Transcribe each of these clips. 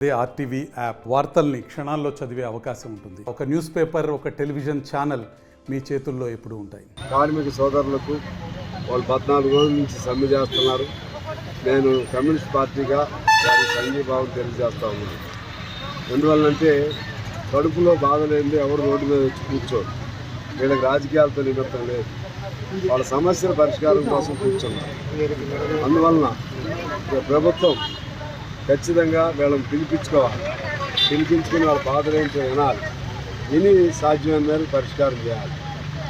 RTV app వార్తల్ని క్షణాల్లో చదివే అవకాశం ఉంటుంది. ఒక న్యూస్ పేపర్, ఒక టెలివిజన్ ఛానల్ మీ చేతుల్లో ఎప్పుడూ ఉంటాయి. కార్మిక సోదరులకు వాళ్ళు 14 రోజుల నుంచి సమ్మె చేస్తున్నారు. నేను కమ్యూనిస్ట్ పార్టీగా వారి సంఘీభావం తెలియజేస్తా ఉన్నాను. ఎందువల్లంటే కడుపులో బాధ లేనిది ఎవరు రోడ్డు మీద వచ్చి కూర్చోరు. వీళ్ళకి రాజకీయాలతో నిమిత్తం లేదు. వాళ్ళ సమస్యల పరిష్కారం కోసం కూర్చున్నారు. అందువలన ప్రభుత్వం ఖచ్చితంగా వీళ్ళని పిలిపించుకోవాలి. పిలిపించుకుని వాళ్ళ బాధలేంటో వినాలి. విని సాధ్యమైన మేరకు పరిష్కారం చేయాలి.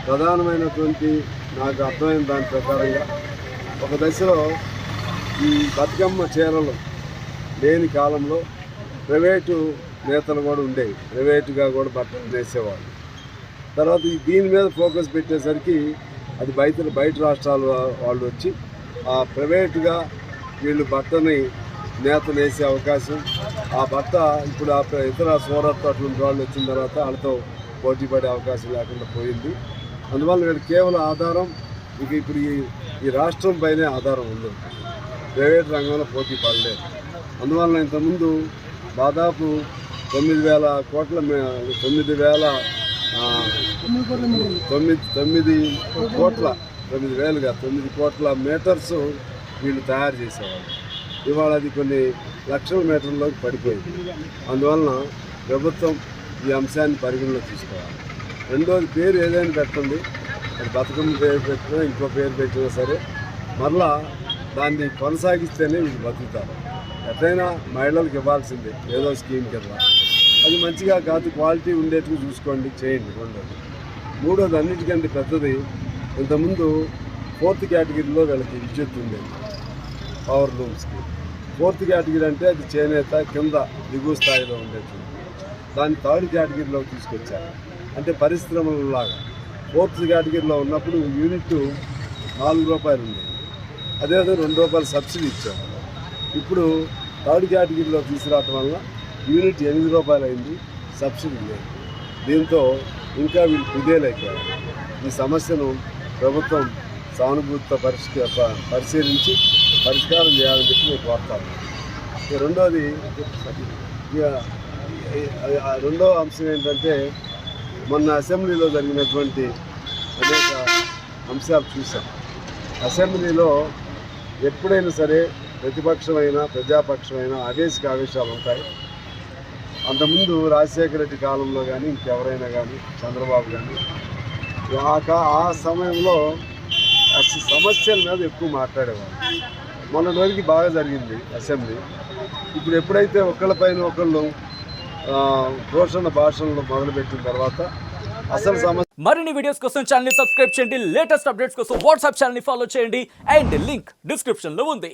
ప్రధానమైనటువంటి నాకు అర్థమైన దాని ప్రకారంగా ఒక దశలో ఈ బతుకమ్మ చీరలు లేని కాలంలో ప్రైవేటు నేతలు కూడా ఉండేవి. ప్రైవేటుగా కూడా బట్టలు నేసేవాళ్ళు. తర్వాత దీని మీద ఫోకస్ పెట్టేసరికి అది బయట రాష్ట్రాల వాళ్ళు వచ్చి ఆ ప్రైవేటుగా వీళ్ళు బట్టని నేత నేసే అవకాశం, ఆ బట్ట ఇప్పుడు ఇతర సూరత్ అటువంటి వాళ్ళు వచ్చిన తర్వాత వాళ్ళతో పోటీ పడే అవకాశం లేకుండా పోయింది. అందువల్ల వీళ్ళు కేవలం ఆధారం ఇప్పుడు ఈ రాష్ట్రం పైనే ఆధారం ఉంది. ప్రైవేట్ రంగంలో పోటీ పడలేదు. అందువల్ల ఇంతకుముందు దాదాపు 9,000 కోట్ల 9 కోట్ల మీటర్స్ వీళ్ళు తయారు చేసేవాళ్ళు. ఇవాళ అది కొన్ని లక్షల మీటర్లోకి పడిపోయింది. అందువలన ప్రభుత్వం ఈ అంశాన్ని పరిగణలో తీసుకోవాలి. రెండోది, పేరు ఏదైనా పెట్టండి, అది బతుకమ్మ పేరు పెట్టినా ఇంకో పేరు పెట్టినా సరే మరలా దాన్ని కొనసాగిస్తేనే వీళ్ళు బతుకుతారు. ఎట్లయినా మహిళలకు ఇవ్వాల్సిందే ఏదో స్కీమ్ కింద. అది మంచిగా కాదు, క్వాలిటీ ఉండేట్టుగా చూసుకోండి, చేయండి. రెండోది. మూడోది, అన్నిటికంటే పెద్దది, ఇంతకుముందు 4th కేటగిరీలో వీళ్ళకి విద్యుత్ ఉండేది. పవర్ లూమ్స్కి 4th కేటగిరీ అంటే అది చేనేత కింద దిగువ స్థాయిలో ఉండేది. దాన్ని 3rd కేటగిరీలోకి తీసుకొచ్చారు. అంటే పరిశ్రమలలాగా 4th కేటగిరీలో ఉన్నప్పుడు యూనిట్ 4 రూపాయలు ఉండేది. అదేవిధంగా 2 రూపాయలు సబ్సిడీ ఇచ్చారు. ఇప్పుడు 3rd కేటగిరీలో తీసుకురావటం వల్ల యూనిట్ 8 రూపాయలు అయింది, సబ్సిడీ లేదు. దీంతో ఇంకా వీళ్ళు కుదేలైపోయారు. ఈ సమస్యను ప్రభుత్వం సానుభూతితో పరిశీలించి పరిష్కారం చేయాలని చెప్పి నేను కోరుతాను. రెండోది, రెండో అంశం ఏంటంటే, మొన్న అసెంబ్లీలో జరిగినటువంటి అనేక అంశాలు చూసాం. అసెంబ్లీలో ఎప్పుడైనా సరే ప్రతిపక్షమైనా ప్రజాపక్షమైనా ఆవేశాలు ఉంటాయి. అంతకుముందు రాజశేఖర రెడ్డి కాలంలో కానీ ఇంకెవరైనా కానీ చంద్రబాబు కానీ ఆ సమయంలో సమస్యల మీద ఎక్కువ మాట్లాడేవాళ్ళు. మొన్న రోజుకి బాగా జరిగింది అసెంబ్లీ. ఇప్పుడు ఎప్పుడైతే ఒకళ్ళపైన ఒకళ్ళు ఘోషణ భాషణలు మొదలుపెట్టిన తర్వాత అసలు సమస్య. మరిన్ని వీడియోస్ కోసం ఛానల్ ని సబ్స్క్రైబ్ చేయండి. లేటెస్ట్ అప్డేట్స్ కోసం వాట్సాప్ ఛానల్ ని ఫాలో చేయండి. అండ్ లింక్ డిస్క్రిప్షన్ లో ఉంది.